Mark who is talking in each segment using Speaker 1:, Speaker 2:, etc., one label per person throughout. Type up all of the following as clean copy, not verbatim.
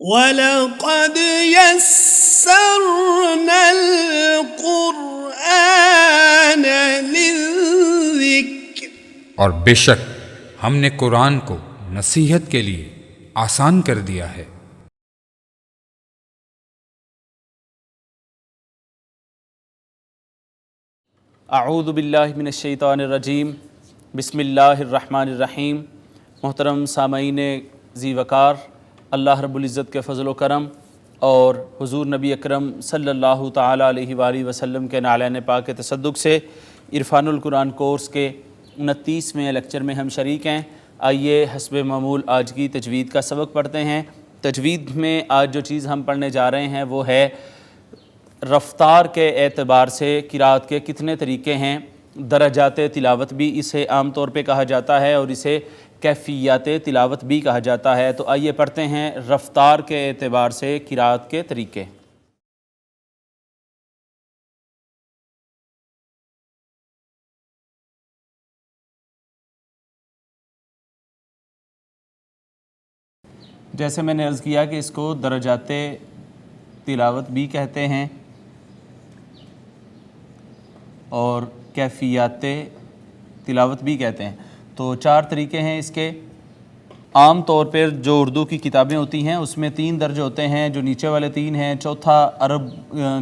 Speaker 1: وَلَقَدْ يَسَّرْنَا الْقُرْآنَ لِلذِّكْرِ،
Speaker 2: اور بے شک ہم نے قرآن کو نصیحت کے لیے آسان کر دیا ہے۔
Speaker 3: اعوذ باللہ من الشیطان الرجیم، بسم اللہ الرحمن الرحیم۔ محترم سامعین ذی وقار، اللہ رب العزت کے فضل و کرم اور حضور نبی اکرم صلی اللہ تعالیٰ علیہ وآلہ وسلم کے نعلین پاک کے تصدق سے عرفان القرآن کورس کے 29ویں لیکچر میں ہم شریک ہیں۔ آئیے حسب معمول آج کی تجوید کا سبق پڑھتے ہیں۔ تجوید میں آج جو چیز ہم پڑھنے جا رہے ہیں وہ ہے رفتار کے اعتبار سے قرأت کے کتنے طریقے ہیں۔ درجات تلاوت بھی اسے عام طور پہ کہا جاتا ہے اور اسے کیفیات تلاوت بھی کہا جاتا ہے۔ تو آئیے پڑھتے ہیں رفتار کے اعتبار سے قرأت کے طریقے۔ جیسے میں نے عرض کیا کہ اس کو درجات تلاوت بھی کہتے ہیں اور کیفیات تلاوت بھی کہتے ہیں۔ تو 4 طریقے ہیں اس کے۔ عام طور پر جو اردو کی کتابیں ہوتی ہیں اس میں 3 درج ہوتے ہیں، جو نیچے والے 3 ہیں۔ چوتھا عرب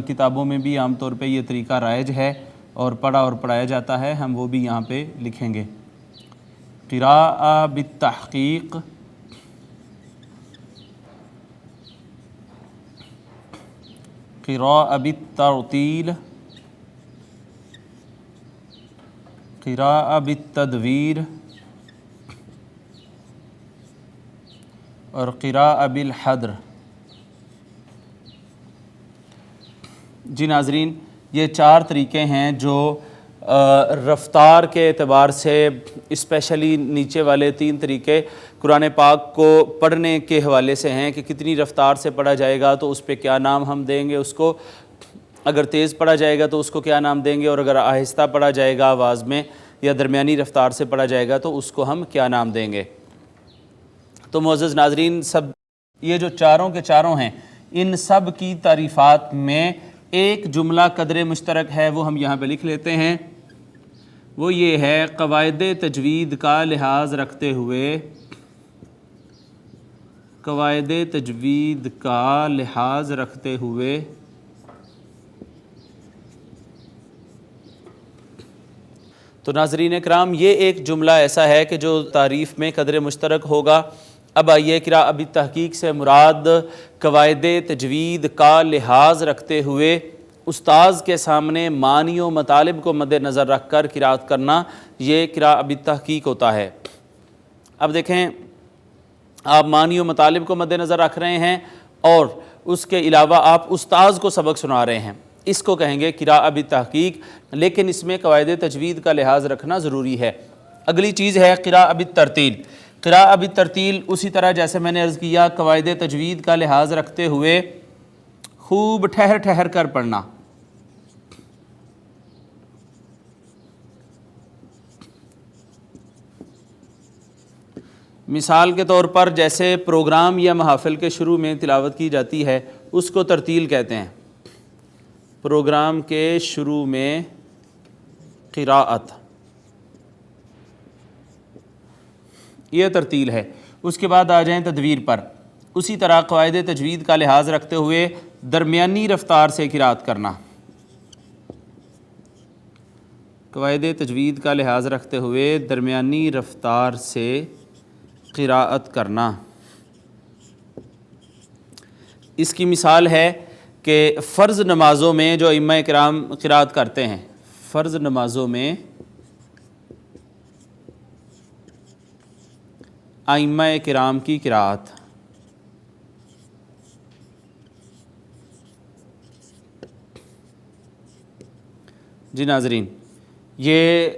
Speaker 3: کتابوں میں بھی عام طور پہ یہ طریقہ رائج ہے اور پڑھا اور پڑھایا جاتا ہے، ہم وہ بھی یہاں پہ لکھیں گے۔ قراءہ بالتحقیق، قراءہ بالترتیل، قراءہ بالتدویر اور قراءہ بالحدر۔ جی ناظرین، یہ 4 طریقے ہیں جو رفتار کے اعتبار سے اسپیشلی نیچے والے 3 طریقے قرآن پاک کو پڑھنے کے حوالے سے ہیں کہ کتنی رفتار سے پڑھا جائے گا تو اس پہ کیا نام ہم دیں گے اس کو، اگر تیز پڑھا جائے گا تو اس کو کیا نام دیں گے، اور اگر آہستہ پڑھا جائے گا آواز میں یا درمیانی رفتار سے پڑھا جائے گا تو اس کو ہم کیا نام دیں گے۔ تو معزز ناظرین، سب یہ جو چاروں کے چاروں ہیں، ان سب کی تعریفات میں ایک جملہ قدر مشترک ہے، وہ ہم یہاں پہ لکھ لیتے ہیں۔ وہ یہ ہے، قواعد تجوید کا لحاظ رکھتے ہوئے، قواعد تجوید کا لحاظ رکھتے ہوئے تو ناظرین اکرام، یہ ایک جملہ ایسا ہے کہ جو تعریف میں قدر مشترک ہوگا۔ اب آئیے قراءہ بالتحقیق سے مراد قواعد تجوید کا لحاظ رکھتے ہوئے استاذ کے سامنے معنی و مطالب کو مد نظر رکھ کر قراءت کرنا، یہ قراءہ بالتحقیق ہوتا ہے۔ اب دیکھیں، آپ معنی و مطالب کو مد نظر رکھ رہے ہیں اور اس کے علاوہ آپ استاذ کو سبق سنا رہے ہیں، اس کو کہیں گے قراءہ بالتحقیق، لیکن اس میں قواعد تجوید کا لحاظ رکھنا ضروری ہے۔ اگلی چیز ہے قراءہ بالترتیل۔ قراءہ بالترتیل اسی طرح جیسے میں نے عرض کیا، قواعد تجوید کا لحاظ رکھتے ہوئے خوب ٹھہر ٹھہر کر پڑھنا۔ مثال کے طور پر جیسے پروگرام یا محافل کے شروع میں تلاوت کی جاتی ہے، اس کو ترتیل کہتے ہیں۔ پروگرام کے شروع میں قراءت، یہ ترتیل ہے۔ اس کے بعد آ جائیں تدویر پر۔ اسی طرح قواعد تجوید کا لحاظ رکھتے ہوئے درمیانی رفتار سے قراءت کرنا، قواعد تجوید کا لحاظ رکھتے ہوئے درمیانی رفتار سے قراءت کرنا۔ اس کی مثال ہے کہ فرض نمازوں میں جو ائمہ کرام قراءت کرتے ہیں، فرض نمازوں میں ائمہ کرام کی قراءت، جی ناظرین، یہ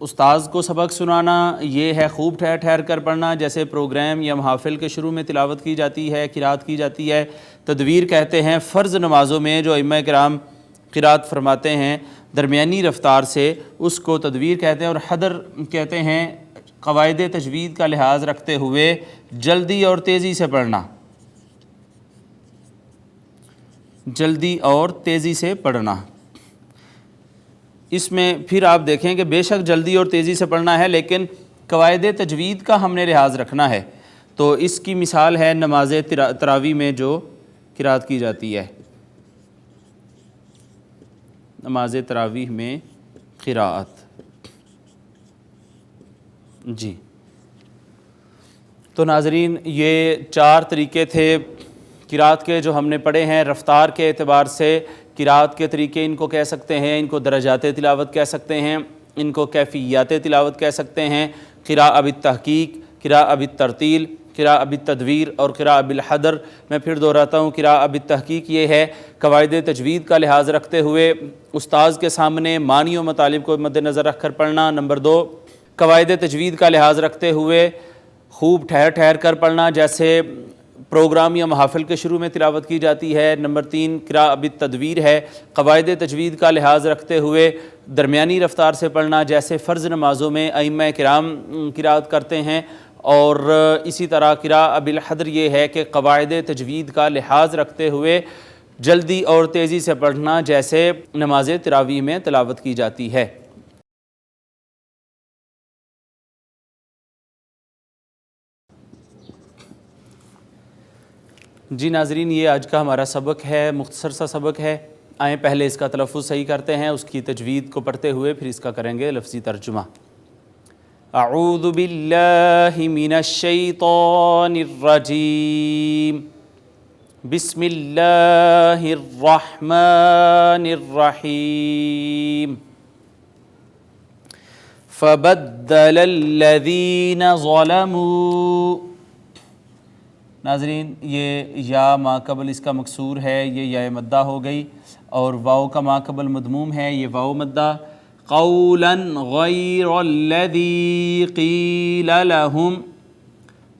Speaker 3: استاذ کو سبق سنانا، یہ ہے خوب ٹھہر ٹھہر کر پڑھنا، جیسے پروگرام یا محافل کے شروع میں تلاوت کی جاتی ہے، قراءت کی جاتی ہے۔ تدویر کہتے ہیں فرض نمازوں میں جو ائمہ کرام قراءت فرماتے ہیں درمیانی رفتار سے، اس کو تدویر کہتے ہیں۔ اور حدر کہتے ہیں قواعد تجوید کا لحاظ رکھتے ہوئے جلدی اور تیزی سے پڑھنا۔ جلدی اور تیزی سے پڑھنا۔ اس میں پھر آپ دیکھیں کہ بے شک جلدی اور تیزی سے پڑھنا ہے، لیکن قواعد تجوید کا ہم نے لحاظ رکھنا ہے۔ تو اس کی مثال ہے نماز تراویح میں جو قرات کی جاتی ہے، نماز تراویح میں قراءت۔ جی تو ناظرین، یہ 4 طریقے تھے قرات کے جو ہم نے پڑھے ہیں۔ رفتار کے اعتبار سے قرات کے طریقے ان کو کہہ سکتے ہیں، ان کو درجات تلاوت کہہ سکتے ہیں، ان کو کیفیات تلاوت کہہ سکتے ہیں۔ قراءۃ بالتحقیق، قراءۃ بالترتیل، قراءۃ بالتدویر اور قراءۃ بالحدر۔ میں پھر دہراتا ہوں، قراءۃ بالتحقیق یہ ہے قواعد تجوید کا لحاظ رکھتے ہوئے استاذ کے سامنے معنی و مطالب کو مد نظر رکھ کر پڑھنا۔ نمبر 2، قواعد تجوید کا لحاظ رکھتے ہوئے خوب ٹھہر ٹھہر کر پڑھنا، جیسے پروگرام یا محافل کے شروع میں تلاوت کی جاتی ہے۔ نمبر 3، قراءۃ بالتدویر ہے، قواعد تجوید کا لحاظ رکھتے ہوئے درمیانی رفتار سے پڑھنا، جیسے فرض نمازوں میں ائمہ کرام قراءت کرتے ہیں۔ اور اسی طرح قراءۃ بالحدر یہ ہے کہ قواعد تجوید کا لحاظ رکھتے ہوئے جلدی اور تیزی سے پڑھنا، جیسے نماز تراویح میں تلاوت کی جاتی ہے۔ جی ناظرین، یہ آج کا ہمارا سبق ہے، مختصر سا سبق ہے۔ آئیں پہلے اس کا تلفظ صحیح کرتے ہیں، اس کی تجوید کو پڑھتے ہوئے پھر اس کا کریں گے لفظی ترجمہ۔ اعوذ باللہ من الشیطان الرجیم، بسم اللہ الرحمن الرحیم۔ فبدل الذین ظلموا، ناظرین یہ یا ما قبل اس کا مکسور ہے، یہ یا مدہ ہو گئی، اور واو کا ما قبل مدموم ہے، یہ واو مدہ۔ قولا غیر الذی قیل لہم،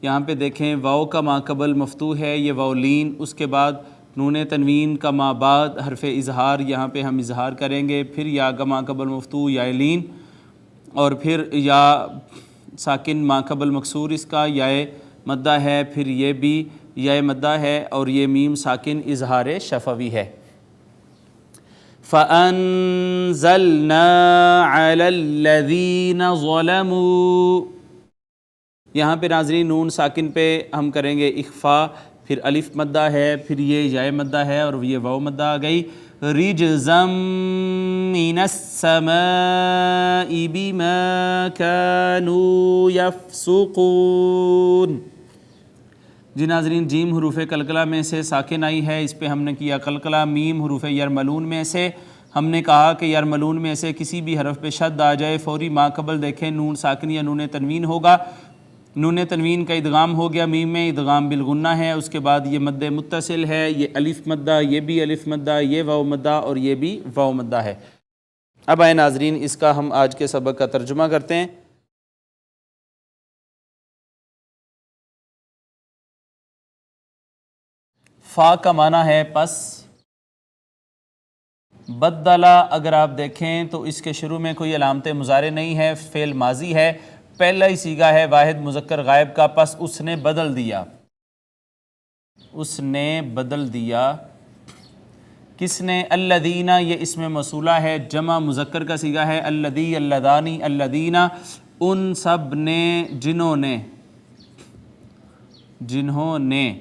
Speaker 3: یہاں پہ دیکھیں واو کا ما قبل مفتوح ہے، یہ واو لین، اس کے بعد نون تنوین کا ما بعد حرف اظہار، یہاں پہ ہم اظہار کریں گے، پھر یا کا ما قبل مفتوح یا لین، اور پھر یا ساکن ما قبل مکسور اس کا یا مدہ ہے، پھر یہ بھی یا مدہ ہے، اور یہ میم ساکن اظہار شفوی ہے۔ فَأَنزَلْنَا عَلَى الَّذِينَ ظَلَمُوا، یہاں پہ ناظرین نون ساکن پہ ہم کریں گے اخفا، پھر الف مدہ ہے، پھر یہ یا مدہ ہے، اور یہ واو مدہ آ گئی۔ رِجْزًا مِّنَ السَّمَاءِ بِمَا كَانُوا يَفْسُقُونَ۔ جی ناظرین، جیم حروف قلقلہ میں سے ساکن آئی ہے، اس پہ ہم نے کیا قلقلہ۔ میم حروف یرملون میں سے ہم نے کہا کہ یرملون میں سے کسی بھی حرف پہ شد آ جائے فوری ما قبل دیکھیں نون ساکن یا نون تنوین ہوگا۔ نون تنوین کا ادغام ہو گیا میم میں، ادغام بالغنہ ہے، اس کے بعد یہ مد متصل ہے، یہ الف مدہ، یہ بھی الف مدہ، یہ واو مدہ، اور یہ بھی واو مدہ ہے۔ اب آئے ناظرین اس کا ہم آج کے سبق کا ترجمہ کرتے ہیں۔ فا کا معنی ہے پس، بدلا اگر آپ دیکھیں تو اس کے شروع میں کوئی علامت مضارع نہیں ہے، فعل ماضی ہے، پہلا ہی صیغہ ہے واحد مذکر غائب کا، پس اس نے بدل دیا، اس نے بدل دیا، کس نے؟ الذین، یہ اسم موصولہ ہے، جمع مذکر کا صیغہ ہے، الذی، اللذانی، الذین، ان سب نے، جنہوں نے،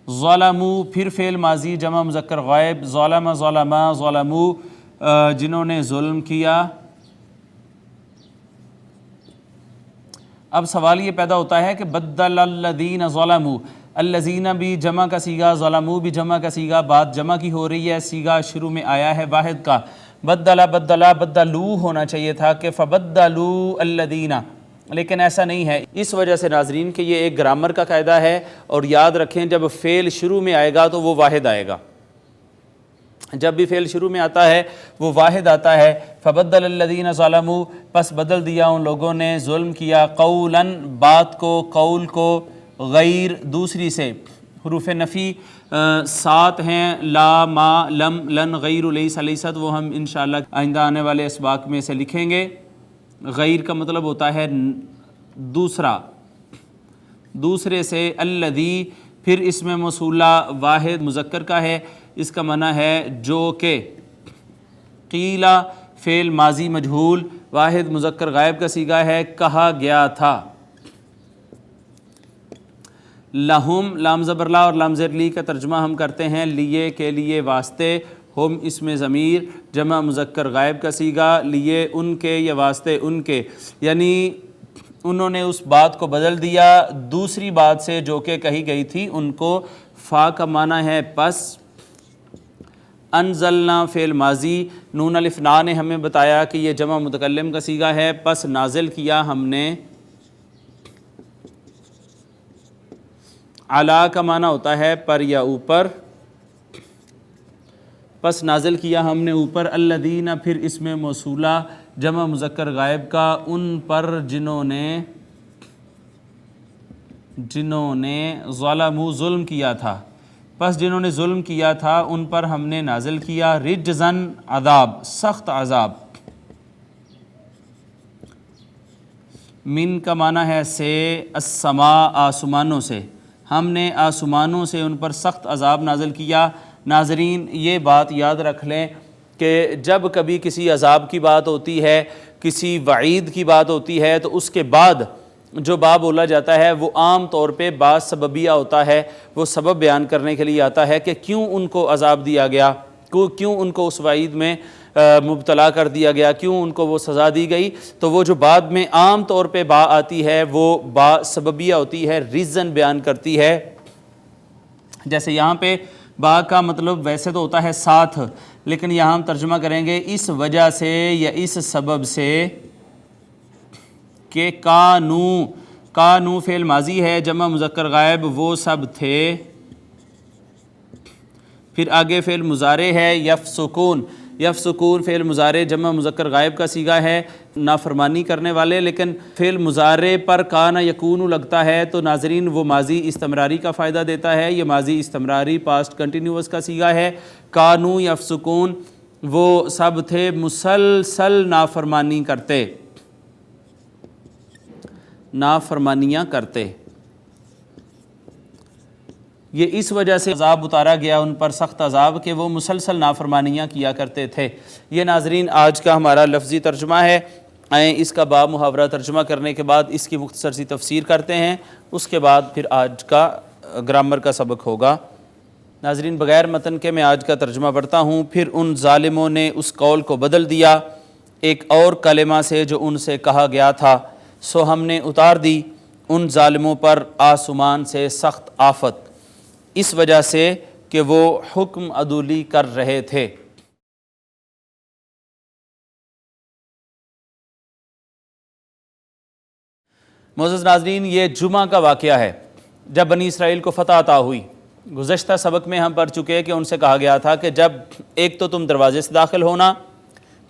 Speaker 3: ظلموا، پھر فعل ماضی جمع مذکر غائب، ظلم، ظلما، ظلموا، جنہوں نے ظلم کیا۔ اب سوال یہ پیدا ہوتا ہے کہ بدل الذین ظلموا، الذین بھی جمع کا صیغہ، ظلموا بھی جمع کا صیغہ، بات جمع کی ہو رہی ہے، صیغہ شروع میں آیا ہے واحد کا، بدلو ہونا چاہیے تھا کہ فبدلوا الذین، لیکن ایسا نہیں ہے، اس وجہ سے ناظرین کہ یہ ایک گرامر کا قاعدہ ہے، اور یاد رکھیں جب فعل شروع میں آئے گا تو وہ واحد آئے گا، جب بھی فعل شروع میں آتا ہے وہ واحد آتا ہے۔ فبدل الذین ظلموا، پس بدل دیا ان لوگوں نے ظلم کیا، قولاً بات کو، قول کو، غیر دوسری سے، حروف نفی 7 ہیں، لا، ما، لم، لن، غیر، لیس، لیست، وہ ہم انشاءاللہ آئندہ آنے والے اسباق میں سے لکھیں گے۔ غیر کا مطلب ہوتا ہے دوسرا، دوسرے سے، الذی، پھر اس میں موصولہ واحد مذکر کا ہے، اس کا معنی ہے جو کہ، قیلا فعل ماضی مجہول، واحد مذکر غائب کا صیغہ ہے، کہا گیا تھا۔ لہم لام زبر لا اور لام زیر لی کا ترجمہ ہم کرتے ہیں لیے کے لیے واسطے، ہم اس میں ضمیر جمع مذکر غائب کا صیغہ، لیے ان کے یا واسطے ان کے، یعنی انہوں نے اس بات کو بدل دیا دوسری بات سے جو کہ کہی گئی تھی ان کو۔ فا کا معنی ہے پس، انزلنا فعل ماضی، نون الف نا نے ہمیں بتایا کہ یہ جمع متکلم کا صیغہ ہے، پس نازل کیا ہم نے۔ علا کا معنی ہوتا ہے پر یا اوپر، پس نازل کیا ہم نے اوپر، الذین پھر اس میں موصولہ جمع مذکر غائب کا، ان پر جنہوں نے ظلموا ظلم کیا تھا، پس جنہوں نے ظلم کیا تھا ان پر ہم نے نازل کیا رجزن عذاب، سخت عذاب۔ من کا معنی ہے سے، السماء آسمانوں سے، ہم نے آسمانوں سے ان پر سخت عذاب نازل کیا۔ ناظرین یہ بات یاد رکھ لیں کہ جب کبھی کسی عذاب کی بات ہوتی ہے، کسی وعید کی بات ہوتی ہے، تو اس کے بعد جو باب بولا جاتا ہے وہ عام طور پہ بعض سببیہ ہوتا ہے، وہ سبب بیان کرنے کے لیے آتا ہے کہ کیوں ان کو عذاب دیا گیا، کیوں ان کو اس وعید میں مبتلا کر دیا گیا، کیوں ان کو وہ سزا دی گئی۔ تو وہ جو بعد میں عام طور پہ با آتی ہے وہ با سببیہ ہوتی ہے، ریزن بیان کرتی ہے۔ جیسے یہاں پہ با کا مطلب ویسے تو ہوتا ہے ساتھ، لیکن یہاں ہم ترجمہ کریں گے اس وجہ سے یا اس سبب سے کہ کانو فعل ماضی ہے جمع مذکر غائب، وہ سب تھے۔ پھر آگے فعل مضارع ہے یفسقون فعل مضارع جمع مذکر غائب کا صیغہ ہے، نافرمانی کرنے والے، لیکن فعل مضارع پر کان یکون لگتا ہے تو ناظرین وہ ماضی استمراری کا فائدہ دیتا ہے، یہ ماضی استمراری پاسٹ کنٹینیوس کا صیغہ ہے۔ کانو یفسقون وہ سب تھے مسلسل نافرمانیاں کرتے۔ یہ اس وجہ سے عذاب اتارا گیا ان پر سخت عذاب کہ وہ مسلسل نافرمانیاں کیا کرتے تھے۔ یہ ناظرین آج کا ہمارا لفظی ترجمہ ہے۔ آئیں اس کا باب محاورہ ترجمہ کرنے کے بعد اس کی مختصر سی تفسیر کرتے ہیں، اس کے بعد پھر آج کا گرامر کا سبق ہوگا۔ ناظرین بغیر متن کے میں آج کا ترجمہ پڑھتا ہوں۔ پھر ان ظالموں نے اس قول کو بدل دیا ایک اور کلمہ سے جو ان سے کہا گیا تھا، سو ہم نے اتار دی ان ظالموں پر آسمان سے سخت آفت، اس وجہ سے کہ وہ حکم عدولی کر رہے تھے۔ معزز ناظرین یہ جمعہ کا واقعہ ہے جب بنی اسرائیل کو فتح عطا ہوئی۔ گزشتہ سبق میں ہم پڑھ چکے کہ ان سے کہا گیا تھا کہ جب ایک تو تم دروازے سے داخل ہونا،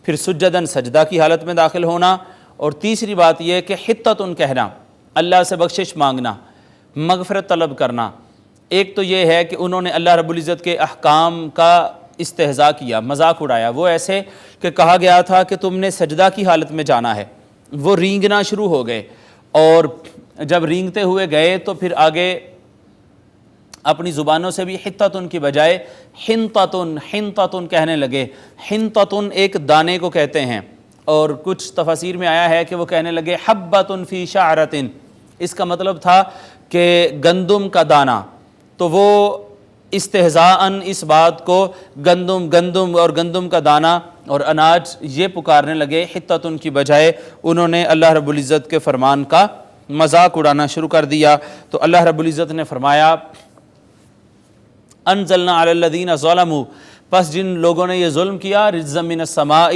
Speaker 3: پھر سجدن سجدہ کی حالت میں داخل ہونا، اور تیسری بات یہ کہ حطتن کہنا، اللہ سے بخشش مانگنا، مغفرت طلب کرنا۔ ایک تو یہ ہے کہ انہوں نے اللہ رب العزت کے احکام کا استہزاء کیا، مذاق اڑایا، وہ ایسے کہ کہا گیا تھا کہ تم نے سجدہ کی حالت میں جانا ہے، وہ رینگنا شروع ہو گئے، اور جب رینگتے ہوئے گئے تو پھر آگے اپنی زبانوں سے بھی حطتن کی بجائے حنطتن کہنے لگے۔ حنطتن ایک دانے کو کہتے ہیں، اور کچھ تفاسیر میں آیا ہے کہ وہ کہنے لگے حبۃ فی شعرۃ، اس کا مطلب تھا کہ گندم کا دانہ۔ تو وہ استہزاءً اس بات کو گندم اور گندم کا دانہ اور اناج یہ پکارنے لگے، حطتن کی بجائے انہوں نے اللہ رب العزت کے فرمان کا مذاق اڑانا شروع کر دیا۔ تو اللہ رب العزت نے فرمایا انزلنا علی الذین ظلموا، پس جن لوگوں نے یہ ظلم کیا، رجزا من السماء،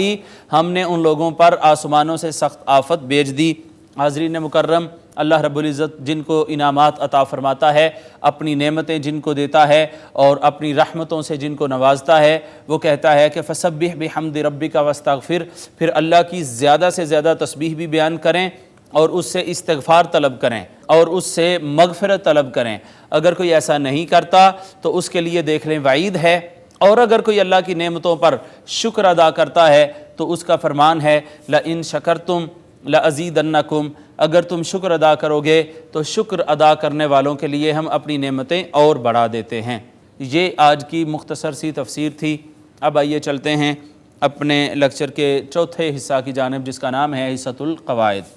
Speaker 3: ہم نے ان لوگوں پر آسمانوں سے سخت آفت بھیج دی۔ حاضرین مکرم، اللہ رب العزت جن کو انعامات عطا فرماتا ہے، اپنی نعمتیں جن کو دیتا ہے اور اپنی رحمتوں سے جن کو نوازتا ہے، وہ کہتا ہے کہ فسبح بحمد ربک واستغفر، پھر اللہ کی زیادہ سے زیادہ تسبیح بھی بیان کریں اور اس سے استغفار طلب کریں اور اس سے مغفرت طلب کریں۔ اگر کوئی ایسا نہیں کرتا تو اس کے لیے دیکھ لیں وعید ہے، اور اگر کوئی اللہ کی نعمتوں پر شکر ادا کرتا ہے تو اس کا فرمان ہے لئن شکرتم لازیدنکم، اگر تم شکر ادا کرو گے تو شکر ادا کرنے والوں کے لیے ہم اپنی نعمتیں اور بڑھا دیتے ہیں۔ یہ آج کی مختصر سی تفسیر تھی۔ اب آئیے چلتے ہیں اپنے لیکچر کے چوتھے حصہ کی جانب، جس کا نام ہے حصۃ القواعد۔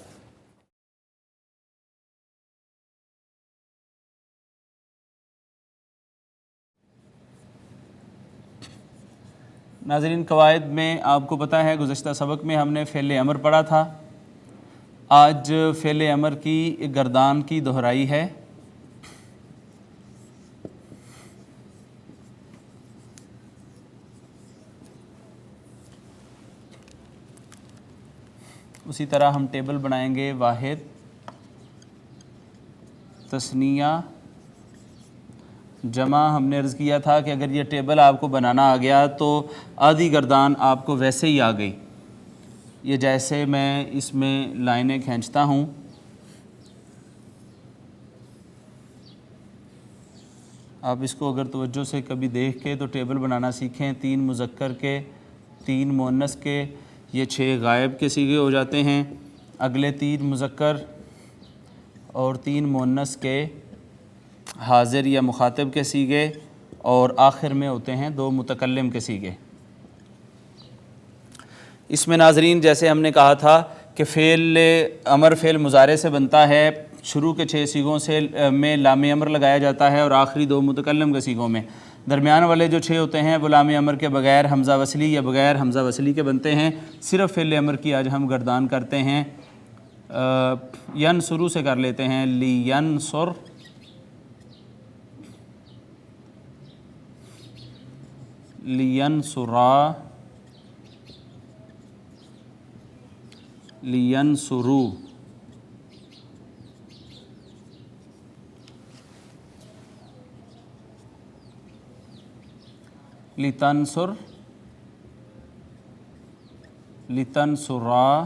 Speaker 3: ناظرین، قواعد میں آپ کو پتہ ہے گزشتہ سبق میں ہم نے فعل امر پڑھا تھا۔ آج فعل امر کی گردان کی دہرائی ہے۔ اسی طرح ہم ٹیبل بنائیں گے، واحد، تثنیہ، جمع۔ ہم نے عرض کیا تھا کہ اگر یہ ٹیبل آپ کو بنانا آ گیا تو آدھی گردان آپ کو ویسے ہی آ گئی۔ یہ جیسے میں اس میں لائنیں کھینچتا ہوں، آپ اس کو اگر توجہ سے کبھی دیکھ کے تو ٹیبل بنانا سیکھیں۔ 3 مذکر کے، 3 مؤنث کے، یہ 6 غائب کے صیغے ہو جاتے ہیں۔ اگلے 3 مذکر اور 3 مؤنث کے حاضر یا مخاطب کے صیغے، اور آخر میں ہوتے ہیں 2 متکلم کے صیغے۔ اس میں ناظرین جیسے ہم نے کہا تھا کہ فعل امر فعل مضارع سے بنتا ہے، شروع کے 6 صیغوں سے میں لام امر لگایا جاتا ہے اور آخری 2 متکلم کے صیغوں میں۔ درمیان والے جو 6 ہوتے ہیں وہ لام امر کے بغیر حمزہ وصلی یا بغیر حمزہ وصلی کے بنتے ہیں۔ صرف فعل امر کی آج ہم گردان کرتے ہیں۔ ینصرو سے کر لیتے ہیں، لینصر، لینصرا، لینصرو، لتنصر، لتنصرا،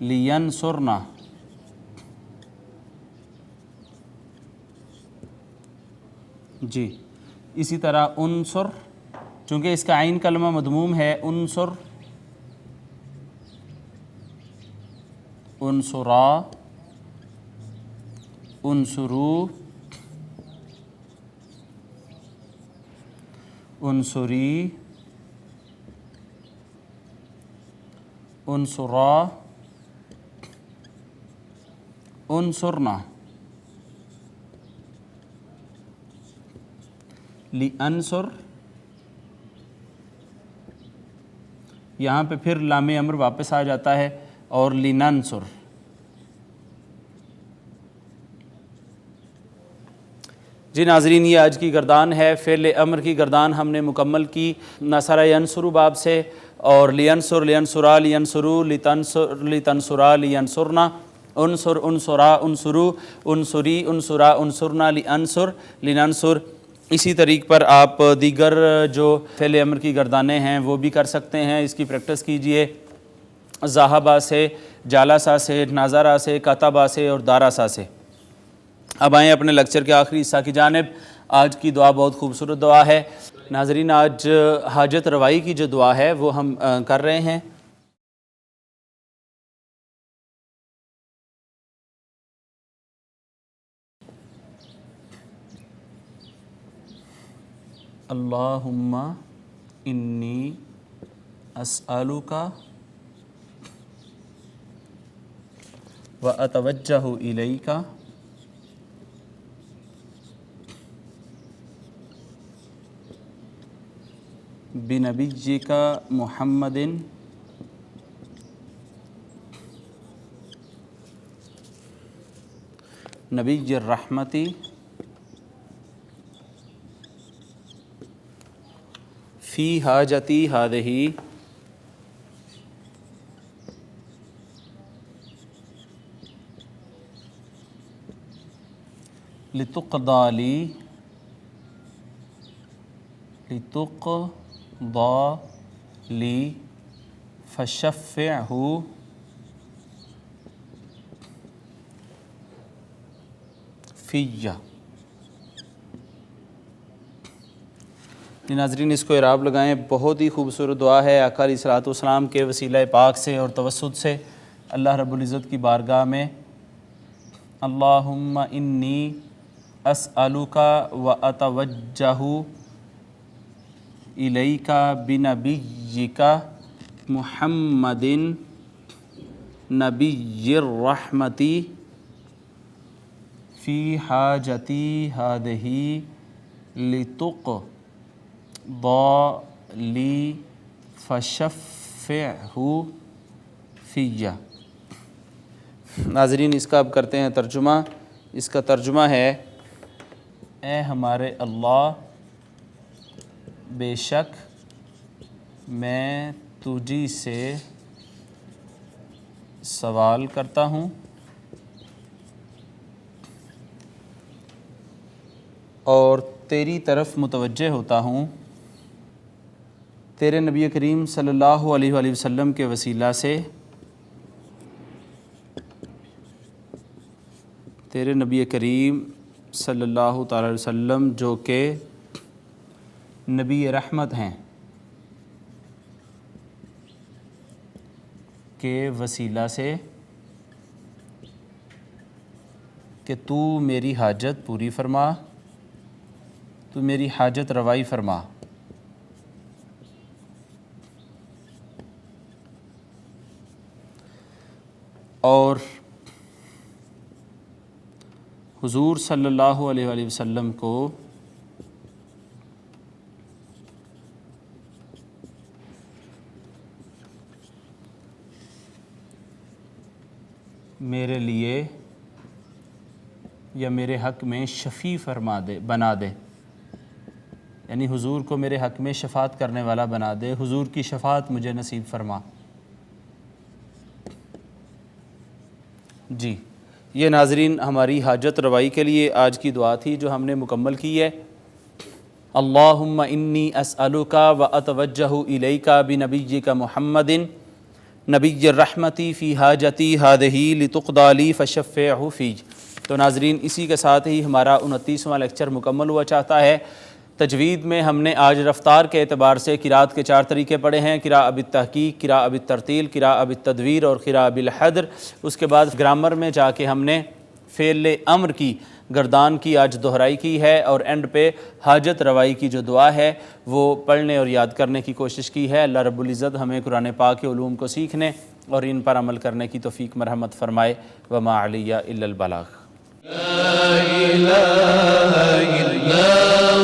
Speaker 3: لینصرنا۔ جی اسی طرح انصر، چونکہ اس کا عین کلمہ مضموم ہے، انصر، انصرا، انصرو، انصری، انصرا، انصرنا، لانصر۔ یہاں پہ پھر لام امر واپس آ جاتا ہے، اور لننصر۔ جی ناظرین، یہ آج کی گردان ہے۔ فعل امر کی گردان ہم نے مکمل کی نصر ینصر باب سے، اور لینصر، لینصرا، لینصرو، لتنصر، لتنصرا، لینصرنا، انصر، انصرا، انصرو، انصری، انصرا، انصرنا، لانصر، لننصر۔ اسی طریق پر آپ دیگر جو فعل امر کی گردانیں ہیں وہ بھی کر سکتے ہیں۔ اس کی پریکٹس کیجئے، ذہبا سے، جالسا سے، نظرا سے، کتبا سے اور دارسا سے۔ اب آئیں اپنے لیکچر کے آخری حصہ کی جانب۔ آج کی دعا بہت خوبصورت دعا ہے ناظرین۔ آج حاجت روائی کی جو دعا ہے وہ ہم کر رہے ہیں۔ اللہم انی اسألک و اتوجہ الیک بنبیک محمد نبی الرحمتی فی حاجتی ہذہ لتقضی لی، لتقضی لی فشفعہ فیہ۔ ناظرین اس کو اعراب لگائیں، بہت ہی خوبصورت دعا ہے۔ آقا علیہ الصلوۃ والسلام کے وسیلہ پاک سے اور توسط سے اللہ رب العزت کی بارگاہ میں اللہم انی اسألک و اتوجہ الیک بنبیک محمد نبی الرحمتی فی حاجتی ہذہ لتقضی لی فشفعہ فی۔ ناظرین اس کا اب کرتے ہیں ترجمہ۔ اس کا ترجمہ ہے: اے ہمارے اللہ، بے شک میں تجھی سے سوال کرتا ہوں اور تیری طرف متوجہ ہوتا ہوں تیرے نبی کریم صلی اللہ علیہ وآلہ وسلم کے وسیلہ سے، تیرے نبی کریم صلی اللہ تعالی علیہ وسلم جو کہ نبی رحمت ہیں کے وسیلہ سے کہ تو میری حاجت پوری فرما، تو میری حاجت روائی فرما۔ اور حضور صلی اللہ علیہ وآلہ وسلم کو میرے لیے یا میرے حق میں شفیع بنا دے، یعنی حضور کو میرے حق میں شفاعت کرنے والا بنا دے، حضور کی شفاعت مجھے نصیب فرما۔ جی، یہ ناظرین ہماری حاجت روائی کے لیے آج کی دعا تھی جو ہم نے مکمل کی ہے۔ اللہم انی اسألک و اتوجہ الیک بنبیک محمد نبی الرحمتی فی حاجتی ہذہ لتقضی لی فشفعہ فی۔ تو ناظرین اسی کے ساتھ ہی ہمارا 29واں لیکچر مکمل ہوا چاہتا ہے۔ تجوید میں ہم نے آج رفتار کے اعتبار سے قراءت کے 4 طریقے پڑھے ہیں: قراءۃ بالتحقیق، قراءۃ بالترتیل، قراءۃ بالتدویر اور قراءۃ بالحدر۔ اس کے بعد گرامر میں جا کے ہم نے فعل امر کی گردان کی آج دہرائی کی ہے، اور اینڈ پہ حاجت روائی کی جو دعا ہے وہ پڑھنے اور یاد کرنے کی کوشش کی ہے۔ اللہ رب العزت ہمیں قرآن پاک کے علوم کو سیکھنے اور ان پر عمل کرنے کی توفیق مرحمت فرمائے۔ وما علی الا البلاغ۔
Speaker 1: لا إله إلا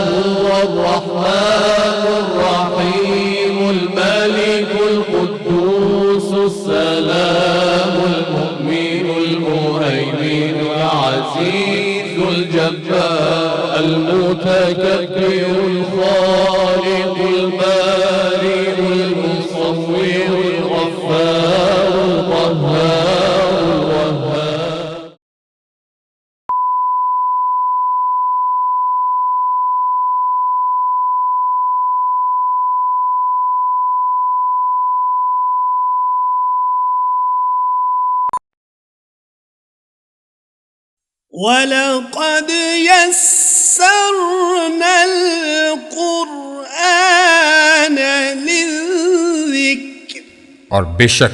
Speaker 1: هو الرحمن الرحيم الملك القدوس السلام المؤمن المهيمن العزيز الجبار المتكبر الخالق البارئ المصور الغفار القهار الوهاب۔
Speaker 4: وَلَقَدْ يَسَّرْنَا الْقُرْآنَ لِلذِّكْرِ،
Speaker 2: اور بے شک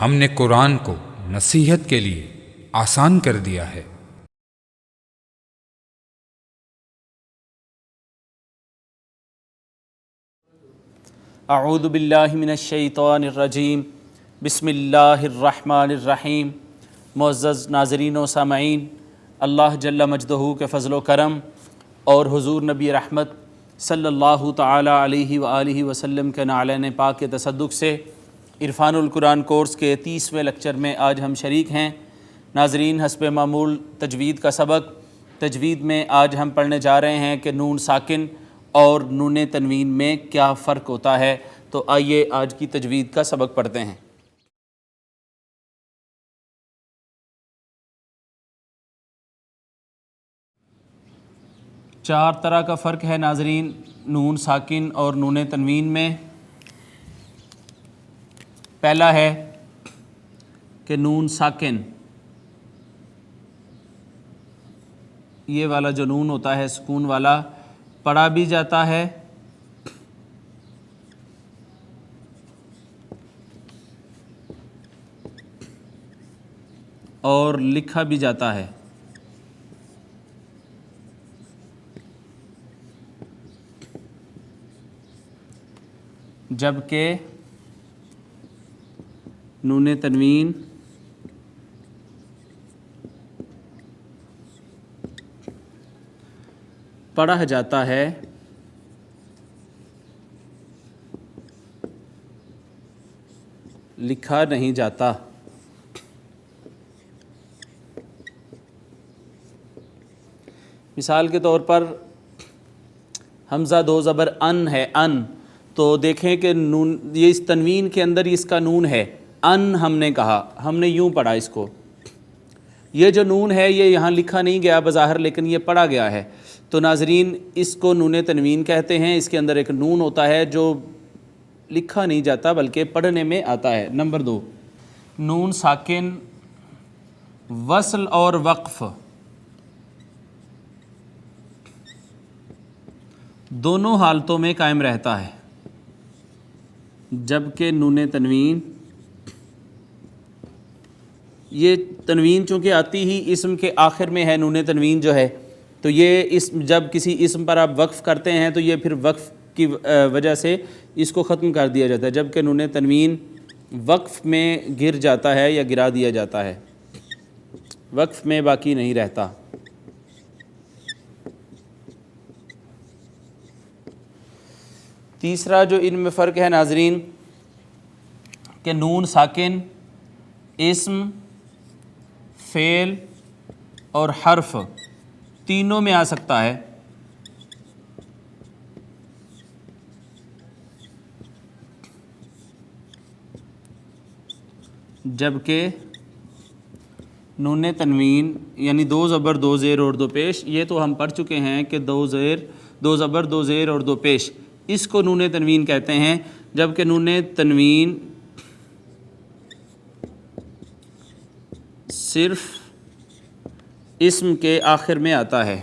Speaker 2: ہم نے قرآن کو نصیحت کے لیے آسان کر دیا ہے۔
Speaker 3: اعوذ باللہ من الشیطان الرجیم، بسم اللہ الرحمن الرحیم۔ معزز ناظرین و سامعین، اللہ جل مجدہ کے فضل و کرم اور حضور نبی رحمت صلی اللہ تعالی علیہ وآلہ وسلم کے نعلین پاک کے تصدق سے عرفان القرآن کورس کے 30ویں لیکچر میں آج ہم شریک ہیں۔ ناظرین، حسب معمول تجوید کا سبق، تجوید میں آج ہم پڑھنے جا رہے ہیں کہ نون ساکن اور نون تنوین میں کیا فرق ہوتا ہے۔ تو آئیے آج کی تجوید کا سبق پڑھتے ہیں۔ 4 طرح کا فرق ہے ناظرین نون ساکن اور نون تنوین میں۔ پہلا ہے کہ نون ساکن، یہ والا جو نون ہوتا ہے سکون والا، پڑھا بھی جاتا ہے اور لکھا بھی جاتا ہے۔ جبکہ نون تنوین پڑھا جاتا ہے لکھا نہیں جاتا۔ مثال کے طور پر حمزہ دو زبر ان ہے، ان، تو دیکھیں کہ نون، یہ اس تنوین کے اندر اس کا نون ہے، ان ہم نے کہا، ہم نے یوں پڑھا اس کو، یہ جو نون ہے یہ یہاں لکھا نہیں گیا بظاہر لیکن یہ پڑھا گیا ہے، تو ناظرین اس کو نون تنوین کہتے ہیں۔ اس کے اندر ایک نون ہوتا ہے جو لکھا نہیں جاتا بلکہ پڑھنے میں آتا ہے۔ نمبر 2، نون ساکن وصل اور وقف دونوں حالتوں میں قائم رہتا ہے، جبکہ نون تنوین، یہ تنوین چونکہ آتی ہی اسم کے آخر میں ہے، نون تنوین جو ہے، تو یہ اسم جب کسی اسم پر آپ وقف کرتے ہیں تو یہ پھر وقف کی وجہ سے اس کو ختم کر دیا جاتا ہے، جبکہ نون تنوین وقف میں گر جاتا ہے یا گرا دیا جاتا ہے، وقف میں باقی نہیں رہتا۔ تیسرا جو ان میں فرق ہے ناظرین کہ نون ساکن اسم، فعل اور حرف تینوں میں آ سکتا ہے، جبکہ نون تنوین یعنی دو زبر دو زیر اور دو پیش، یہ تو ہم پڑھ چکے ہیں کہ دو زبر دو زیر اور دو پیش، اس کو نون تنوین کہتے ہیں، جبکہ نون تنوین صرف اسم کے آخر میں آتا ہے۔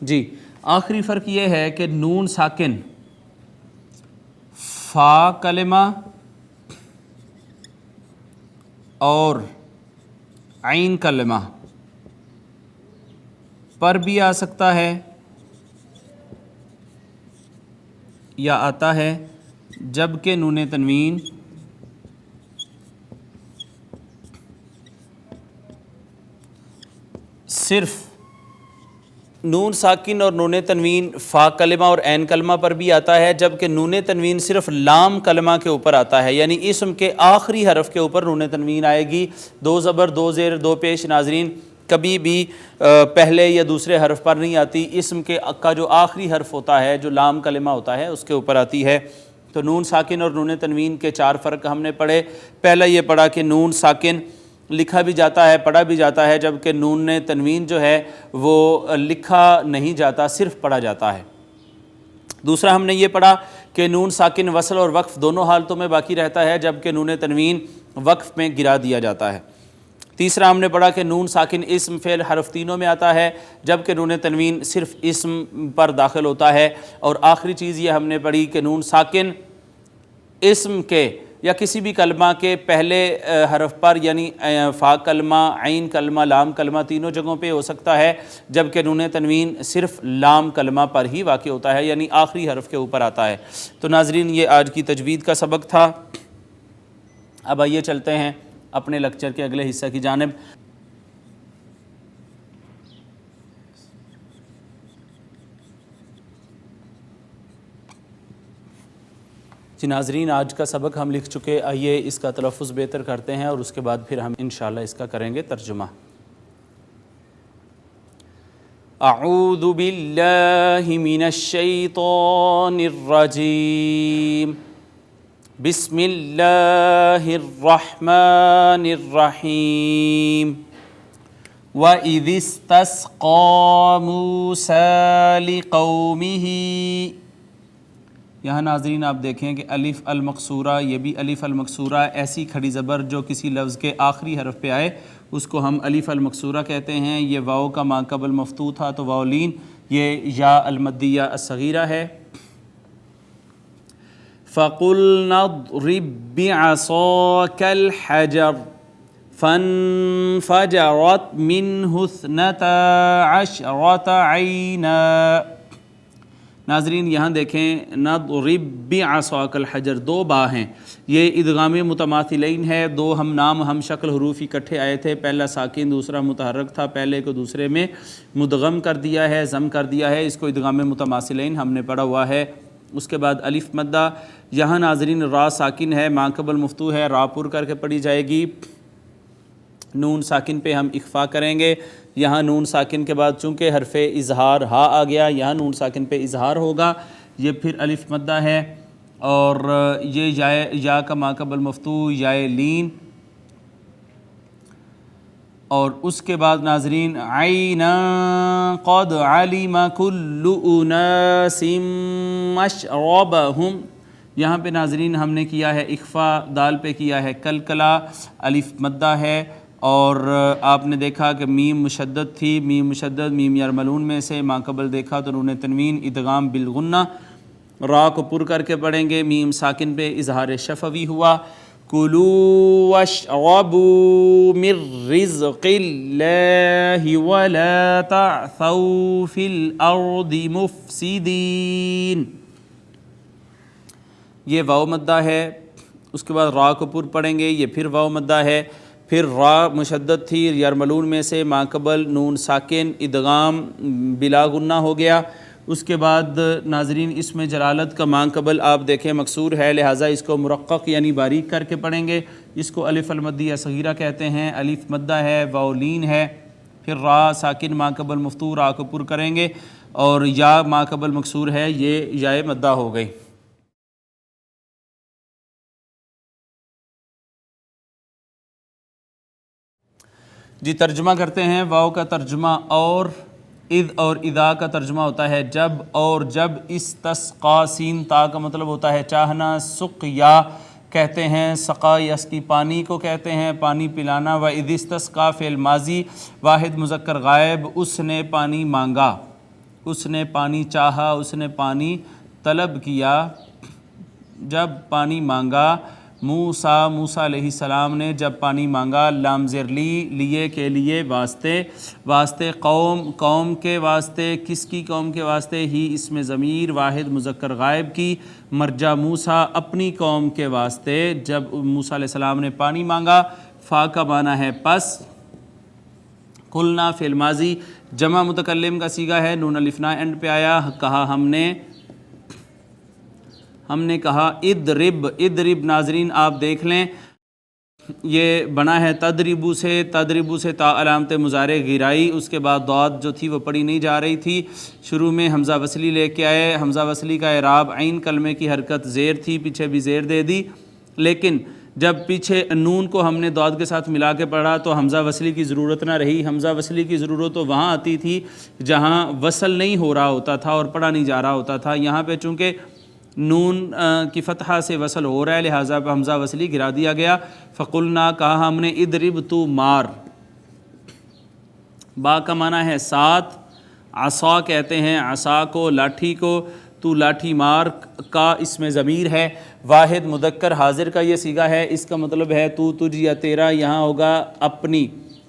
Speaker 3: جی، آخری فرق یہ ہے کہ نون ساکن فا کلمہ اور عین کلمہ پر بھی آ سکتا ہے یا آتا ہے، جبکہ نون تنوین صرف نون ساکن اور نون تنوین فا کلمہ اور عین کلمہ پر بھی آتا ہے، جبکہ نون تنوین صرف لام کلمہ کے اوپر آتا ہے، یعنی اسم کے آخری حرف کے اوپر نون تنوین آئے گی، دو زبر دو زیر دو پیش ناظرین کبھی بھی پہلے یا دوسرے حرف پر نہیں آتی، اسم کا جو آخری حرف ہوتا ہے جو لام کلمہ ہوتا ہے اس کے اوپر آتی ہے۔ تو نون ساکن اور نون تنوین کے 4 فرق ہم نے پڑھے۔ پہلا یہ پڑھا کہ نون ساکن لکھا بھی جاتا ہے، پڑھا بھی جاتا ہے، جبکہ نون تنوین جو ہے وہ لکھا نہیں جاتا، صرف پڑھا جاتا ہے۔ دوسرا ہم نے یہ پڑھا کہ نون ساکن وصل اور وقف دونوں حالتوں میں باقی رہتا ہے، جبکہ نون تنوین وقف میں گرا دیا جاتا ہے۔ تیسرا ہم نے پڑھا کہ نون ساکن اسم فعل حرف تینوں میں آتا ہے، جبکہ نون تنوین صرف اسم پر داخل ہوتا ہے۔ اور آخری چیز یہ ہم نے پڑھی کہ نون ساکن اسم کے یا کسی بھی کلمہ کے پہلے حرف پر یعنی فا کلمہ، عین کلمہ، لام کلمہ تینوں جگہوں پہ ہو سکتا ہے، جبکہ نون تنوین صرف لام کلمہ پر ہی واقع ہوتا ہے، یعنی آخری حرف کے اوپر آتا ہے۔ تو ناظرین یہ آج کی تجوید کا سبق تھا۔ اب آئیے چلتے ہیں اپنے لیکچر کے اگلے حصہ کی جانب۔ جی ناظرین، آج کا سبق ہم لکھ چکے، آئیے اس کا تلفظ بہتر کرتے ہیں اور اس کے بعد پھر ہم انشاءاللہ اس کا کریں گے ترجمہ۔ اعوذ باللہ من الشیطان الرجیم، بسم اللہ الرحمن الرحیم۔ وَإِذِ اسْتَسْقَىٰ مُوسَىٰ لِقَوْمِهِ، یہاں ناظرین آپ دیکھیں کہ الف المقصورہ، یہ بھی الف المقصورہ، ایسی کھڑی زبر جو کسی لفظ کے آخری حرف پہ آئے اس کو ہم الف المقصورہ کہتے ہیں۔ یہ واو کا ما قبل مفتوح تھا تو واو لین، یہ یا المدیہ الصغیرہ ہے۔ فَقُلْنَا اضْرِب بِّعَصَاكَ الْحَجَرَ فانفجرت منه 12 عینا۔ ناظرین یہاں دیکھیں نضرب بعصاک الحجر، دو با ہیں، یہ ادغام متماثلین ہے، دو ہم نام ہم شکل حروف اکٹھے آئے تھے، پہلا ساکن دوسرا متحرک تھا، پہلے کو دوسرے میں مدغم کر دیا ہے، ضم کر دیا ہے، اس کو ادغام متماثلین ہم نے پڑھا ہوا ہے۔ اس کے بعد الف مدہ، یہاں ناظرین را ساکن ہے، ما قبل مفتوح ہے، را پر کر کے پڑھی جائے گی، نون ساکن پہ ہم اخفا کریں گے، یہاں نون ساکن کے بعد چونکہ حرف اظہار ہا آ گیا، یہاں نون ساکن پہ اظہار ہوگا، یہ پھر الف مدہ ہے، اور یہ یا کا ما قبل مفتوح یائے لین، اور اس کے بعد ناظرین عینا قد علم کل اناس مشربہم، یہاں پہ ناظرین ہم نے کیا ہے اخفا، دال پہ کیا ہے کلکلا، الف مدہ ہے، اور آپ نے دیکھا کہ میم مشدد تھی، میم مشدد میم یرملون میں سے، ما قبل دیکھا تو نون تنوین ادغام بالغنہ، را کو پر کر کے پڑھیں گے، میم ساکن پہ اظہار شفوی ہوا، کلوا واشربوا من رزق اللہ ولا تعثوا فی الارض مفسدین، یہ واو مدہ ہے۔ اس کے بعد را کو پر پڑھیں گے، یہ پھر واو مدہ ہے، پھر را مشدد تھی یرملون میں سے، ما قبل نون ساکن ادغام بلا غنہ ہو گیا۔ اس کے بعد ناظرین اس میں جلالت کا ما قبل آپ دیکھیں مکسور ہے، لہٰذا اس کو مرقق یعنی باریک کر کے پڑھیں گے، اس کو الف المدیہ صغیرہ کہتے ہیں، الف مدہ ہے، واو لین ہے، پھر را ساکن ما قبل مفتوح را کو پر کریں گے، اور یا ما قبل مکسور ہے، یہ یائے مدہ ہو گئی۔ جی ترجمہ کرتے ہیں، واو کا ترجمہ اور اذا کا ترجمہ ہوتا ہے جب اور جب، استسقا سین تا کا مطلب ہوتا ہے چاہنا، سقیا کہتے ہیں سقا یسقی پانی کو کہتے ہیں پانی پلانا، و اذ استسقا فعل ماضی واحد مذکر غائب، اس نے پانی مانگا، اس نے پانی چاہا، اس نے پانی طلب کیا، جب پانی مانگا، موسیٰ علیہ السلام نے جب پانی مانگا، لام زیر لیے کے لیے، واسطے قوم کے واسطے، کس کی قوم کے واسطے، ہی اس میں ضمیر واحد مذکر غائب کی، مرجع موسیٰ اپنی قوم کے واسطے جب موسیٰ علیہ السلام نے پانی مانگا، فا کا معنی ہے پس، قلنا فعل ماضی جمع متکلم کا صیغہ ہے، نون الف نا اینڈ پہ آیا، کہا ہم نے کہا ادرب ناظرین آپ دیکھ لیں یہ بنا ہے تدریبو سے تا علامت مضارع غیرائی، اس کے بعد ضاد جو تھی وہ پڑھی نہیں جا رہی تھی، شروع میں حمزہ وصلی لے کے آئے، حمزہ وصلی کا اعراب عین کلمے کی حرکت زیر تھی، پیچھے بھی زیر دے دی، لیکن جب پیچھے نون کو ہم نے ضاد کے ساتھ ملا کے پڑھا تو حمزہ وصلی کی ضرورت نہ رہی، حمزہ وصلی کی ضرورت تو وہاں آتی تھی جہاں وصل نہیں ہو رہا ہوتا تھا اور پڑھا نہیں جا رہا ہوتا تھا، یہاں پہ چونکہ نون کی فتحہ سے وصل ہو رہا ہے لہٰذا حمزہ وصلی گرا دیا گیا، فقلنا کہا ہم نے ادرب تو مار، با کا معنی ہے ساتھ، عصا کہتے ہیں عصا کو لاٹھی کو، تو لاٹھی مار، کا اس میں ضمیر ہے، واحد مذکر حاضر کا یہ صیغہ ہے، اس کا مطلب ہے تو تجھ یا تیرا، یہاں ہوگا اپنی،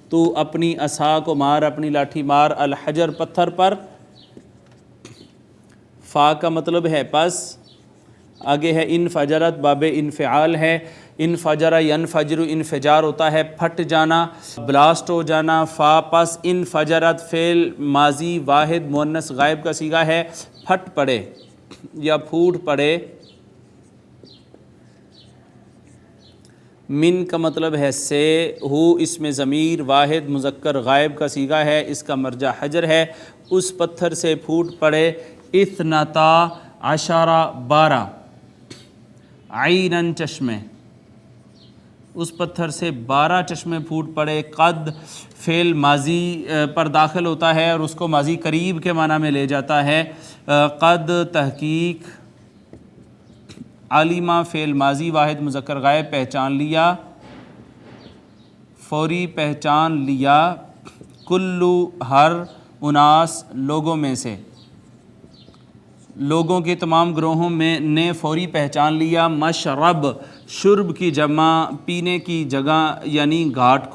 Speaker 3: تو اپنی عصا کو مار، اپنی لاٹھی مار، الحجر پتھر پر، فا کا مطلب ہے پس، آگے ہے انفجرت باب انفعال ہے، انفجر ینفجر انفجار ہوتا ہے پھٹ جانا، بلاسٹ ہو جانا، فا پس انفجرت فعل ماضی واحد مؤنث غائب کا صیغہ ہے، پھٹ پڑے یا پھوٹ پڑے، من کا مطلب ہے سے، ہو اس میں ضمیر واحد مذکر غائب کا صیغہ ہے، اس کا مرجع حجر ہے، اس پتھر سے پھوٹ پڑے، اثنتا عشرہ 12 عیناً چشمے، اس پتھر سے 12 چشمے پھوٹ پڑے، قد فعل ماضی پر داخل ہوتا ہے اور اس کو ماضی قریب کے معنی میں لے جاتا ہے، قد تحقیق، عالمہ فعل ماضی واحد مذکر غائب پہچان لیا، فوری پہچان لیا، کلو ہر، اناس لوگوں میں سے، لوگوں کے تمام گروہوں میں نے فوری پہچان لیا، مشرب شرب کی جمع پینے کی جگہ یعنی گھاٹ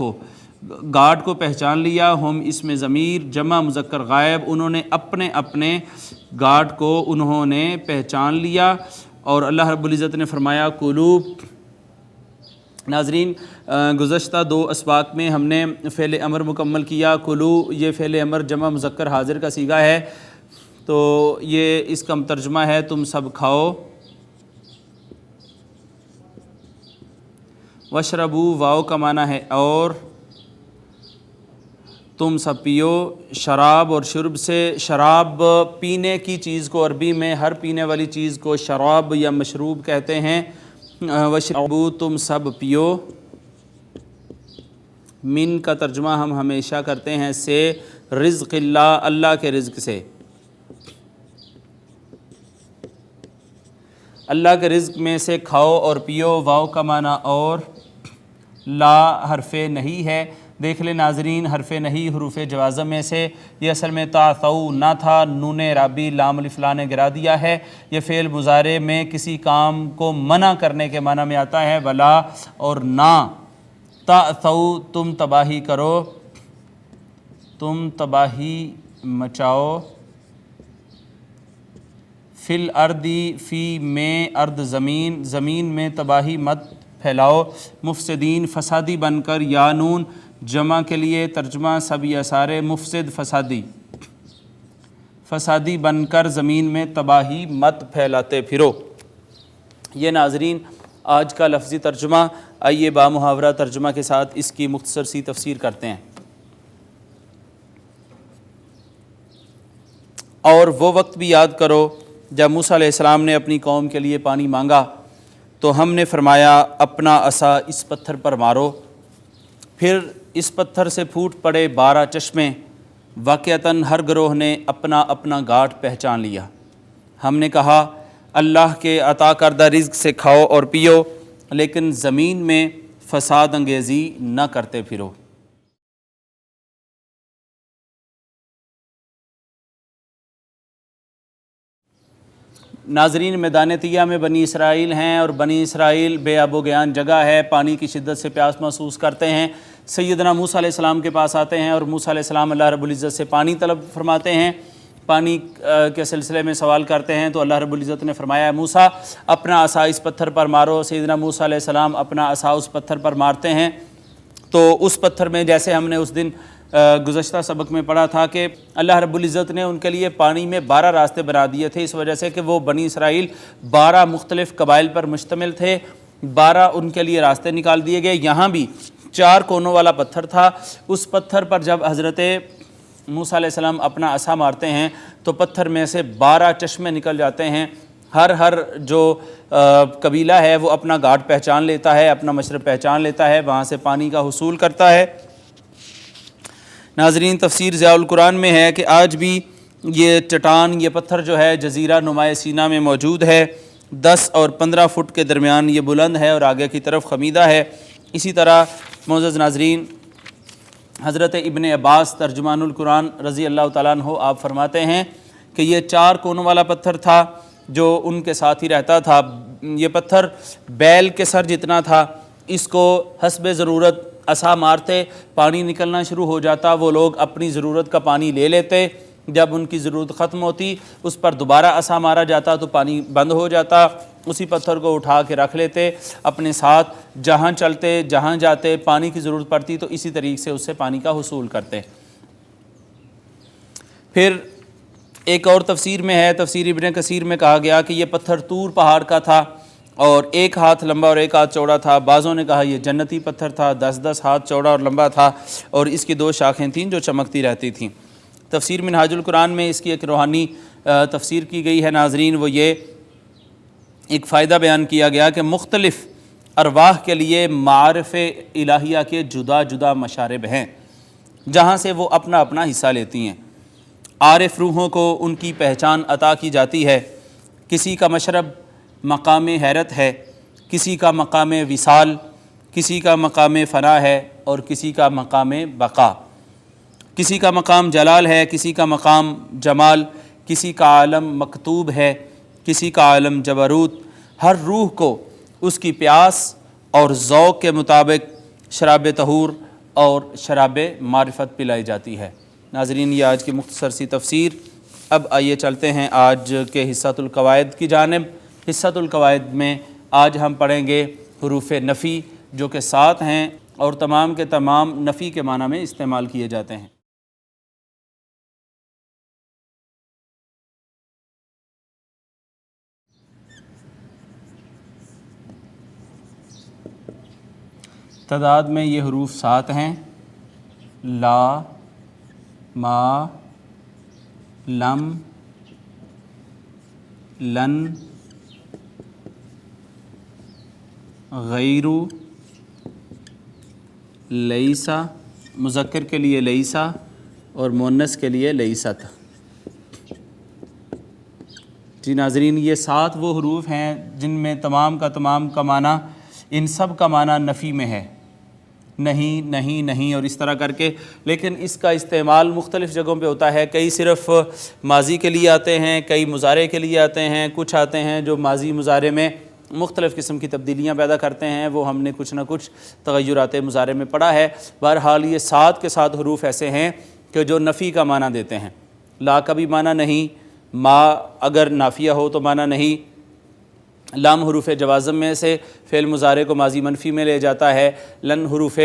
Speaker 3: کو پہچان لیا۔ ہم اس میں ضمیر جمع مذکر غائب، انہوں نے اپنے اپنے گھاٹ کو انہوں نے پہچان لیا۔ اور اللہ رب العزت نے فرمایا کلو۔ ناظرین گزشتہ 2 اسباق میں ہم نے فعل امر مکمل کیا۔ کلو یہ فعل امر جمع مذکر حاضر کا صیغہ ہے، تو یہ اس کا ترجمہ ہے تم سب کھاؤ۔ وشربو واو کا معنی ہے اور، تم سب پیو۔ شراب اور شرب سے، شراب پینے کی چیز کو عربی میں ہر پینے والی چیز کو شراب یا مشروب کہتے ہیں۔ وشربو تم سب پیو۔ من کا ترجمہ ہم ہمیشہ کرتے ہیں سے، رزق اللہ اللہ کے رزق سے، اللہ کے رزق میں سے کھاؤ اور پیو۔ واو کا معنی اور، لا حرف نہیں ہے۔ دیکھ لیں ناظرین حرف نہیں حروف جوازم میں سے، یہ اصل میں تعثو نہ تھا، نون رابی لام الف لا نے گرا دیا ہے۔ یہ فعل مضارع میں کسی کام کو منع کرنے کے معنی میں آتا ہے، ولا اور نہ۔ تعثو تم تباہی کرو، تم تباہی مچاؤ۔ فی الارضی فی میں ارض زمین، زمین میں تباہی مت پھیلاؤ۔ مفسدین فسادی بن کر، یا نون جمع کے لیے ترجمہ سب یا سارے، مفسد فسادی، فسادی بن کر زمین میں تباہی مت پھیلاتے پھرو۔ یہ ناظرین آج کا لفظی ترجمہ۔ آئیے با محاورہ ترجمہ کے ساتھ اس کی مختصر سی تفسیر کرتے ہیں۔ اور وہ وقت بھی یاد کرو جب موسیٰ علیہ السلام نے اپنی قوم کے لیے پانی مانگا تو ہم نے فرمایا اپنا عصا اس پتھر پر مارو، پھر اس پتھر سے پھوٹ پڑے 12 چشمے۔ واقعتاً ہر گروہ نے اپنا اپنا گھاٹ پہچان لیا۔ ہم نے کہا اللہ کے عطا کردہ رزق سے کھاؤ اور پیو، لیکن زمین میں فساد انگیزی نہ کرتے پھرو۔ ناظرین میدان طیہ میں بنی اسرائیل ہیں، اور بنی اسرائیل بے آب و گیان جگہ ہے، پانی کی شدت سے پیاس محسوس کرتے ہیں۔ سیدنا موسیٰ علیہ السلام کے پاس آتے ہیں اور موسیٰ علیہ السلام اللہ رب العزت سے پانی طلب فرماتے ہیں، پانی کے سلسلے میں سوال کرتے ہیں، تو اللہ رب العزت نے فرمایا موسیٰ اپنا عصا اس پتھر پر مارو۔ سیدنا موسیٰ علیہ السلام اپنا عصا اس پتھر پر مارتے ہیں، تو اس پتھر میں جیسے ہم نے اس دن گزشتہ سبق میں پڑھا تھا کہ اللہ رب العزت نے ان کے لیے پانی میں 12 راستے بنا دیے تھے، اس وجہ سے کہ وہ بنی اسرائیل 12 مختلف قبائل پر مشتمل تھے، 12 ان کے لیے راستے نکال دیے گئے۔ یہاں بھی 4 کونوں والا پتھر تھا، اس پتھر پر جب حضرت موسیٰ علیہ السلام اپنا عصا مارتے ہیں تو پتھر میں سے 12 چشمے نکل جاتے ہیں۔ ہر جو قبیلہ ہے وہ اپنا گھاٹ پہچان لیتا ہے، اپنا مشرب پہچان لیتا ہے، وہاں سے پانی کا حصول کرتا ہے۔ ناظرین تفسیر ضیاء القرآن میں ہے کہ آج بھی یہ چٹان، یہ پتھر جو ہے جزیرہ نمائے سینا میں موجود ہے، 10 اور 15 فٹ کے درمیان یہ بلند ہے اور آگے کی طرف خمیدہ ہے۔ اسی طرح معزز ناظرین حضرت ابن عباس ترجمان القرآن رضی اللہ تعالیٰ عنہ آپ فرماتے ہیں کہ یہ 4 کونوں والا پتھر تھا جو ان کے ساتھ ہی رہتا تھا۔ یہ پتھر بیل کے سر جتنا تھا، اس کو حسب ضرورت عصا مارتے، پانی نکلنا شروع ہو جاتا، وہ لوگ اپنی ضرورت کا پانی لے لیتے، جب ان کی ضرورت ختم ہوتی اس پر دوبارہ عصا مارا جاتا تو پانی بند ہو جاتا، اسی پتھر کو اٹھا کے رکھ لیتے اپنے ساتھ، جہاں چلتے جہاں جاتے پانی کی ضرورت پڑتی تو اسی طریقے سے اس سے پانی کا حصول کرتے۔ پھر ایک اور تفسیر میں ہے، تفسیر ابن کثیر میں کہا گیا کہ یہ پتھر طور پہاڑ کا تھا اور 1 ہاتھ لمبا اور 1 ہاتھ چوڑا تھا۔ بعضوں نے کہا یہ جنتی پتھر تھا، 10 ہاتھ چوڑا اور لمبا تھا، اور اس کی 2 شاخیں تھیں جو چمکتی رہتی تھیں۔ تفسیر منہاج القرآن میں اس کی ایک روحانی تفسیر کی گئی ہے ناظرین، وہ یہ ایک فائدہ بیان کیا گیا کہ مختلف ارواح کے لیے معارف الہیہ کے جدا جدا مشارب ہیں جہاں سے وہ اپنا اپنا حصہ لیتی ہیں۔ عارف روحوں کو ان کی پہچان عطا کی جاتی ہے، کسی کا مشرب مقام حیرت ہے، کسی کا مقام وصال، کسی کا مقام فنا ہے اور کسی کا مقام بقا، کسی کا مقام جلال ہے، کسی کا مقام جمال، کسی کا عالم مکتوب ہے، کسی کا عالم جبروت۔ ہر روح کو اس کی پیاس اور ذوق کے مطابق شراب طہور اور شراب معرفت پلائی جاتی ہے۔ ناظرین، یہ آج کی مختصر سی تفسیر۔ اب آئیے چلتے ہیں آج کے حصۃ القواعد کی جانب۔ حصۃ القواعد میں آج ہم پڑھیں گے حروف نفی، جو کہ 7 ہیں اور تمام کے تمام نفی کے معنی میں استعمال کیے جاتے ہیں۔ تعداد میں یہ حروف 7 ہیں: لا، ما، لم، لن، غیر، لیسا، مذکر کے لیے لیسا اور مؤنث کے لیے لیست۔ جی ناظرین، یہ 7 وہ حروف ہیں جن میں تمام کا تمام کا معنی، ان سب کا معنی نفی میں ہے، نہیں، نہیں، نہیں، اور اس طرح کر کے۔ لیکن اس کا استعمال مختلف جگہوں پہ ہوتا ہے، کئی صرف ماضی کے لیے آتے ہیں، کئی مضارع کے لیے آتے ہیں، کچھ آتے ہیں جو ماضی مضارع میں مختلف قسم کی تبدیلیاں پیدا کرتے ہیں، وہ ہم نے کچھ نہ کچھ تغیرات مضارع میں پڑھا ہے۔ بہرحال یہ 7 کے 7 حروف ایسے ہیں کہ جو نفی کا معنی دیتے ہیں۔ لا کا بھی معنی نہیں، ما اگر نافیہ ہو تو معنی نہیں، لام حروف جوازم میں سے فعل مضارع کو ماضی منفی میں لے جاتا ہے، لن حروف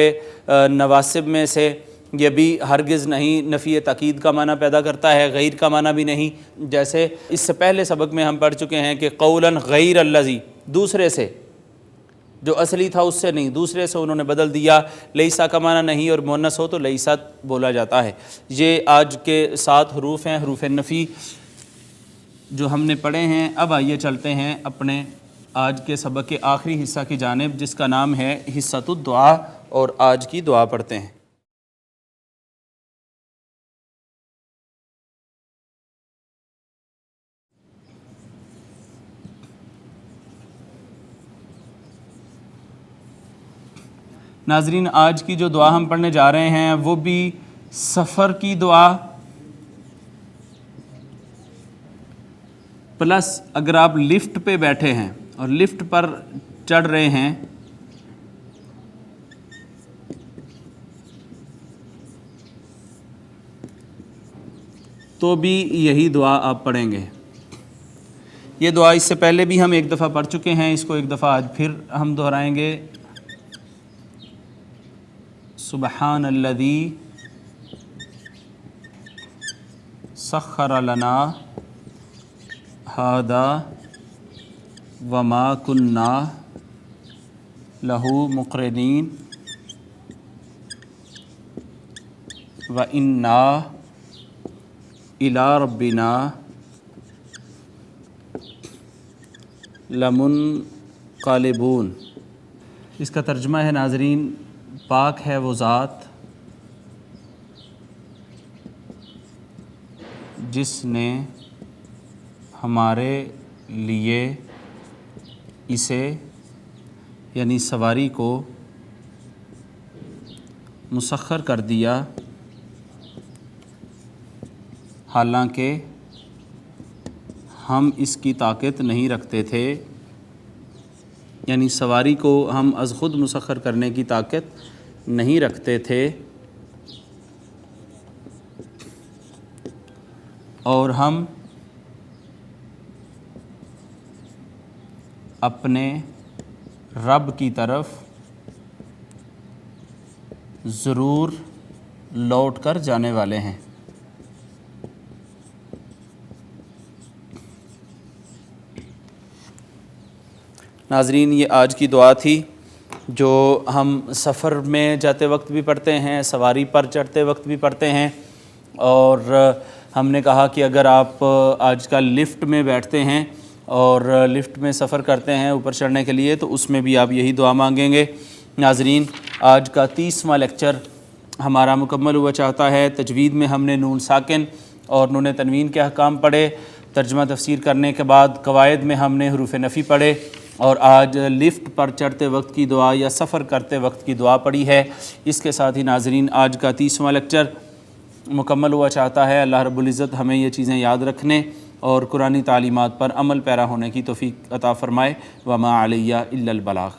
Speaker 3: نواسب میں سے یہ بھی ہرگز نہیں نفی تاکید کا معنی پیدا کرتا ہے، غیر کا معنی بھی نہیں۔ جیسے اس سے پہلے سبق میں ہم پڑھ چکے ہیں کہ قولاً غیر الذی، دوسرے سے، جو اصلی تھا اس سے نہیں، دوسرے سے انہوں نے بدل دیا۔ لیسا کا معنی نہیں اور مؤنث ہو تو لیست بولا جاتا ہے۔ یہ آج کے 7 حروف ہیں، حروف نفی، جو ہم نے پڑھے ہیں۔ اب آئیے چلتے ہیں اپنے آج کے سبق کے آخری حصہ کی جانب، جس کا نام ہے حصۃ الدعا، اور آج کی دعا پڑھتے ہیں۔ ناظرین، آج کی جو دعا ہم پڑھنے جا رہے ہیں وہ بھی سفر کی دعا، پلس اگر آپ لفٹ پہ بیٹھے ہیں اور لفٹ پر چڑھ رہے ہیں تو بھی یہی دعا آپ پڑھیں گے۔ یہ دعا اس سے پہلے بھی ہم ایک دفعہ پڑھ چکے ہیں، اس کو ایک دفعہ آج پھر ہم دہرائیں گے۔ سبحان الذی سخر لنا ھذا وما کنا لہ مقرنین وإنا إلی ربنا لمنقلبون۔ اس کا ترجمہ ہے ناظرین، پاک ہے وہ ذات جس نے ہمارے لیے اسے یعنی سواری کو مسخر کر دیا، حالانکہ ہم اس کی طاقت نہیں رکھتے تھے، یعنی سواری کو ہم از خود مسخر کرنے کی طاقت نہیں رکھتے تھے، اور ہم اپنے رب کی طرف ضرور لوٹ کر جانے والے ہیں۔ ناظرین، یہ آج کی دعا تھی جو ہم سفر میں جاتے وقت بھی پڑھتے ہیں، سواری پر چڑھتے وقت بھی پڑھتے ہیں، اور ہم نے کہا کہ اگر آپ آج کل لفٹ میں بیٹھتے ہیں اور لفٹ میں سفر کرتے ہیں اوپر چڑھنے کے لیے تو اس میں بھی آپ یہی دعا مانگیں گے۔ ناظرین، آج کا 30واں لیکچر ہمارا مکمل ہوا چاہتا ہے۔ تجوید میں ہم نے نون ساکن اور نون تنوین کے احکام پڑھے، ترجمہ تفسیر کرنے کے بعد قواعد میں ہم نے حروف نفی پڑھے، اور آج لفٹ پر چڑھتے وقت کی دعا یا سفر کرتے وقت کی دعا پڑھی ہے۔ اس کے ساتھ ہی ناظرین آج کا 30واں لیکچر مکمل ہوا چاہتا ہے۔ اللہ رب العزت ہمیں یہ چیزیں یاد رکھنے اور قرآنی تعلیمات پر عمل پیرا ہونے کی توفیق عطا فرمائے۔ وما علیہ الا البلاغ۔